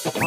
Welcome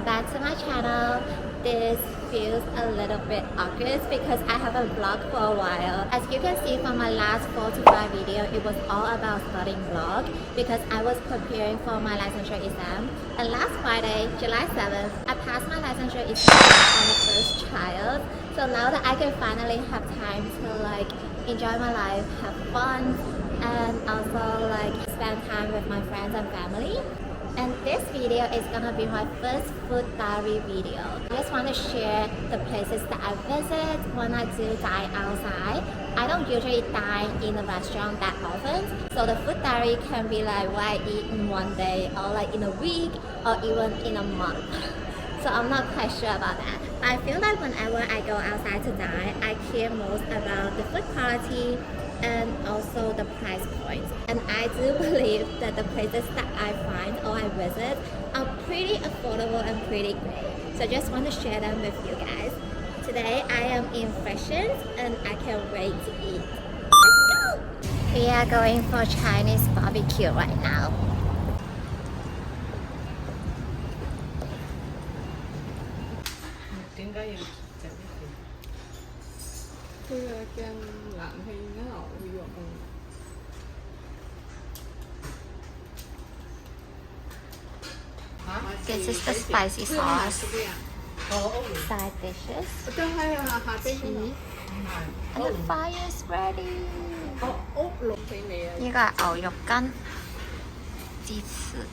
back to my channel. This feels a little bit awkward because I haven't vlogged for a while. As you can see from my last 4 to 5 video, it was all about starting vlog because I was preparing for my licensure exam. And last Friday, July 7th, I passed my licensure exam on the first trial. So now that I can finally have time to enjoy my life, have fun, and also spend time with my friends and family. And this video is gonna be my first food diary video. I just want to share the places that I visit when I do dine outside. I don't usually dine in a restaurant that often, so the food diary can be like what I eat in one day, or in a week, or even in a month. So I'm not quite sure about that. But I feel like whenever I go outside to dine, I care most about the food quality and also the price points. And I do believe that the places that I find or I visit are pretty affordable and pretty great. So I just want to share them with you guys. Today I am in Farrington and I can't wait to eat. Let's go! We are going for Chinese barbecue right now. This is the spicy sauce, side dishes, tea, and the fire is ready. 呢個係牛肉羹、雞翅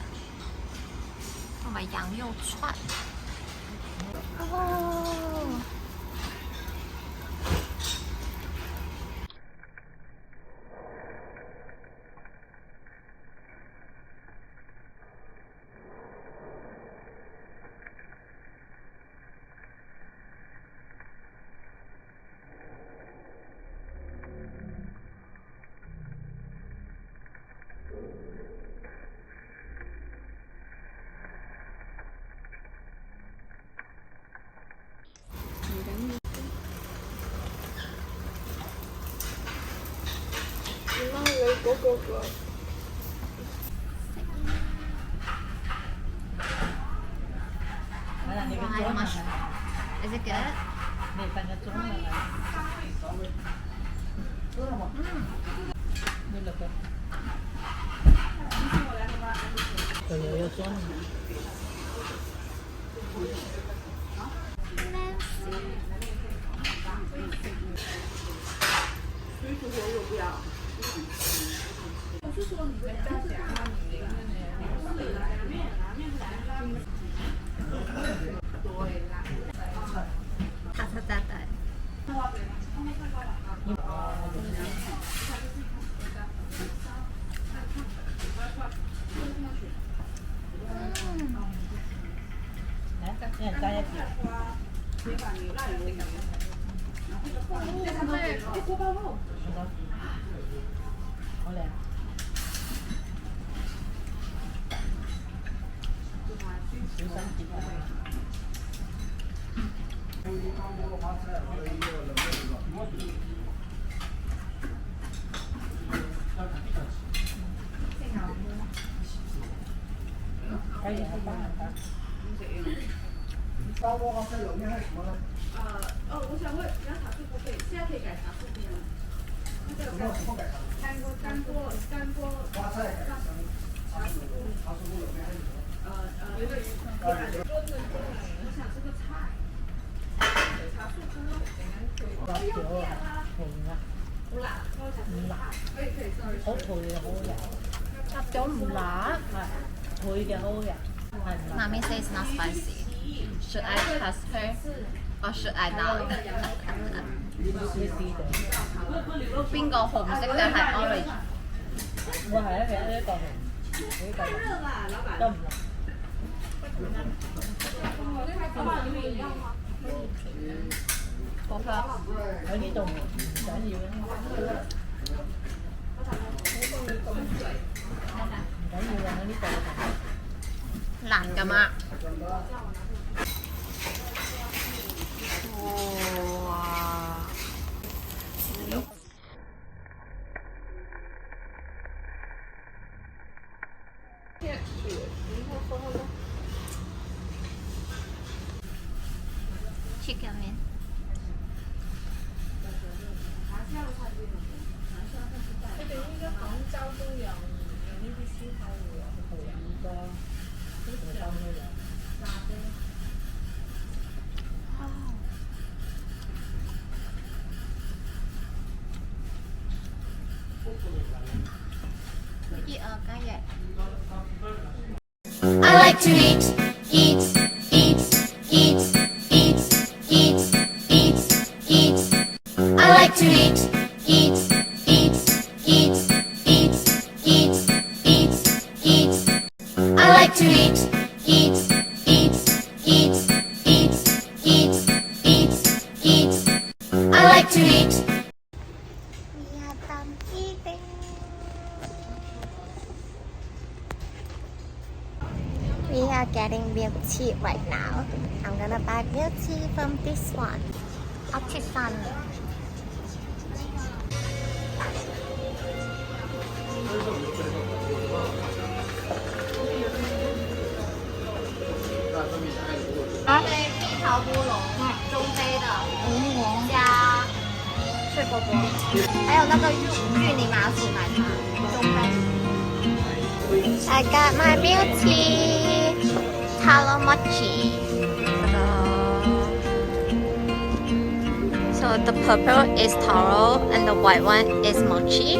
同埋羊肉串。哦！ Is it good? Mommy says it's not spicy. Should I trust her or should I not? 邊個紅色嘅係 orange？ 我係啊，其實呢個紅，呢個都唔辣。好香。喺呢度唔緊要嘅。唔緊要嘅喺呢度。難㗎嘛。哇！chicken 面。你哋依家廣州都有呢啲燒烤喎，好多，好似有炸嘅。I like to eat, eat, eat, eat, eat, eat, eat, eat. I like to eat, eat, eat, eat, eat, eat, eat, eat. I like to eat, eat, eat, eat, eat, eat, eat, eat. I like to eat. We are done eating. We are getting milk tea right now. I'm gonna buy milk tea from this one, Artisan. I got my milk tea, taro mochi. So the purple is taro and the white one is mochi,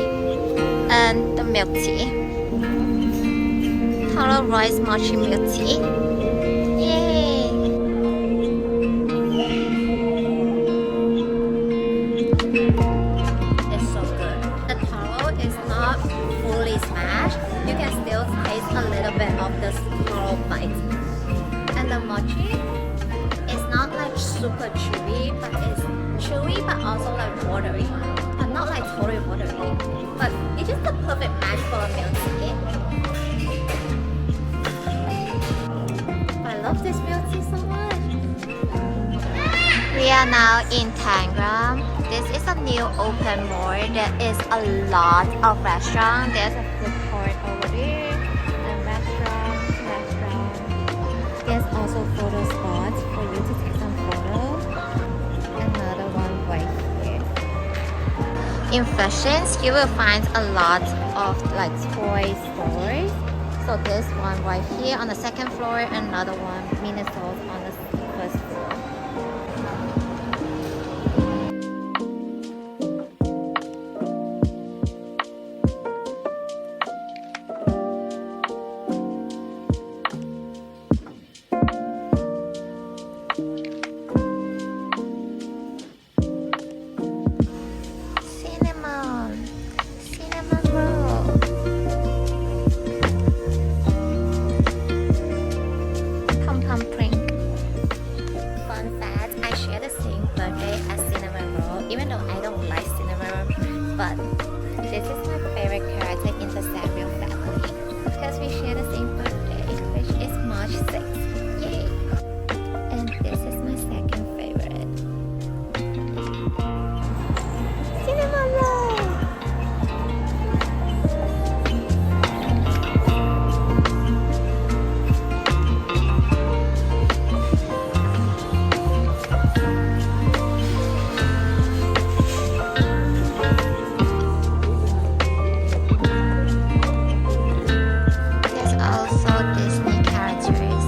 and the milk tea. Taro rice mochi milk tea. Yay! It's so good. The taro is not fully smashed. You can still taste a little bit of the taro bite. And the mochi is not like super chewy, but it's chewy but also like watery. But not like totally watery. But it's just the perfect match for a milk tea. I love this milk tea so much. We are now in Tangram. This is a new open mall. There is a lot of restaurants. There's a food court over there. And restaurant. There's also photo spots for you to take some photos. Another one right here. In fashions, you will find a lot of like toy stores. So this one right here on the second floor, another one, Minnesota's on the first floor. Cinnamon roll. Pom pring. Fun fact, I share the same birthday as cinnamon roll, even though I don't like cinnamon roll, but this is my favorite character in the Samuel family because we share the same birthday, which is March 6th. Yay! And this is my second favorite. Cinnamon roll! There's also Disney characters.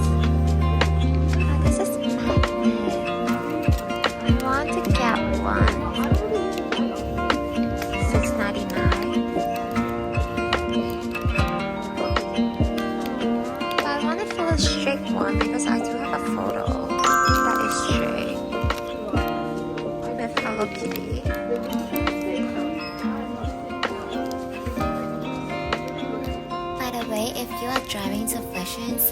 Oh, this is magnet. I want to get one. $6.99. But I want it for a straight one because I do have a photo that is straight with Hello Kitty. By the way, if you are driving to Fashions,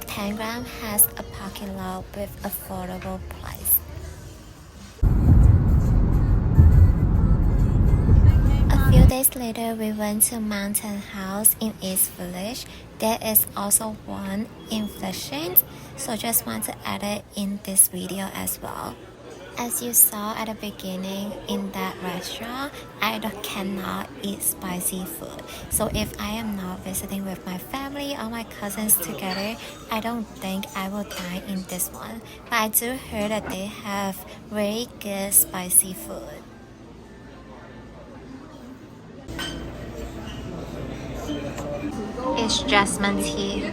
Tangram has a parking lot with affordable price. A few days later, we went to Mountain House in East Village. There is also one in Flushing, so just want to add it in this video as well. As you saw at the beginning in that restaurant, cannot eat spicy food. So if I am not visiting with my family or my cousins together, I don't think I will dine in this one. But I do hear that they have very good spicy food. It's jasmine tea.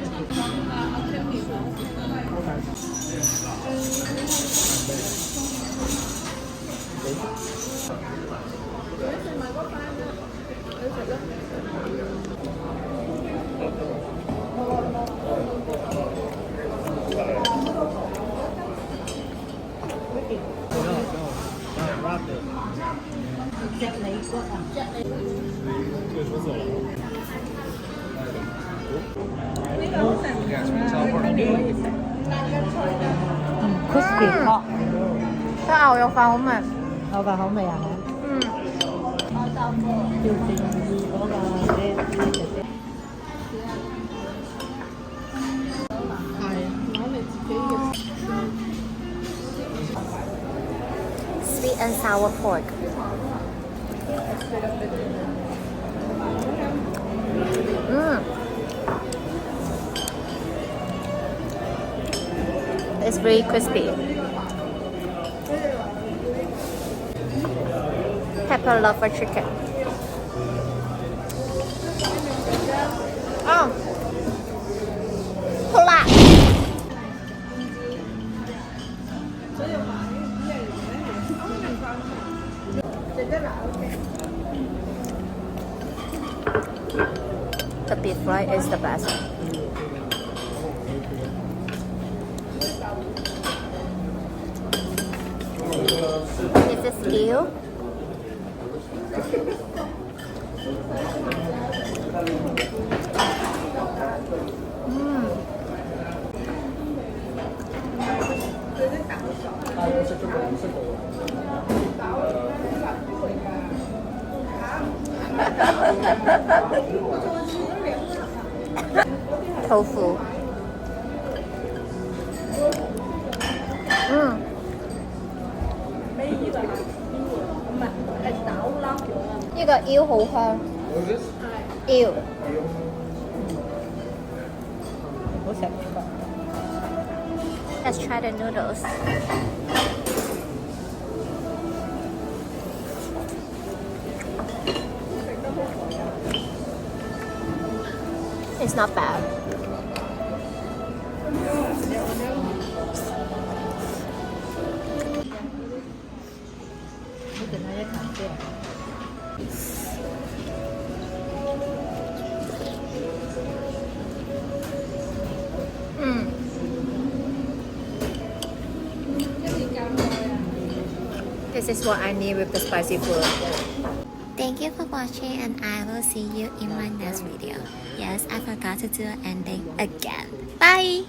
crispy 好，個牛肉飯好味。有份好味啊！要定義嗰個係攞你自己嘅。Sweet and sour pork. It's very crispy. Pepper lover chicken. Oh, 好辣。The beef fry is the best. Is this stew? Tofu. 呢個腰好香，腰。好食呢個。Let's try the noodles. It's not bad. This is what I need with the spicy food. Thank you for watching and I will see you in my next video. Yes, I forgot to do an ending again. Bye!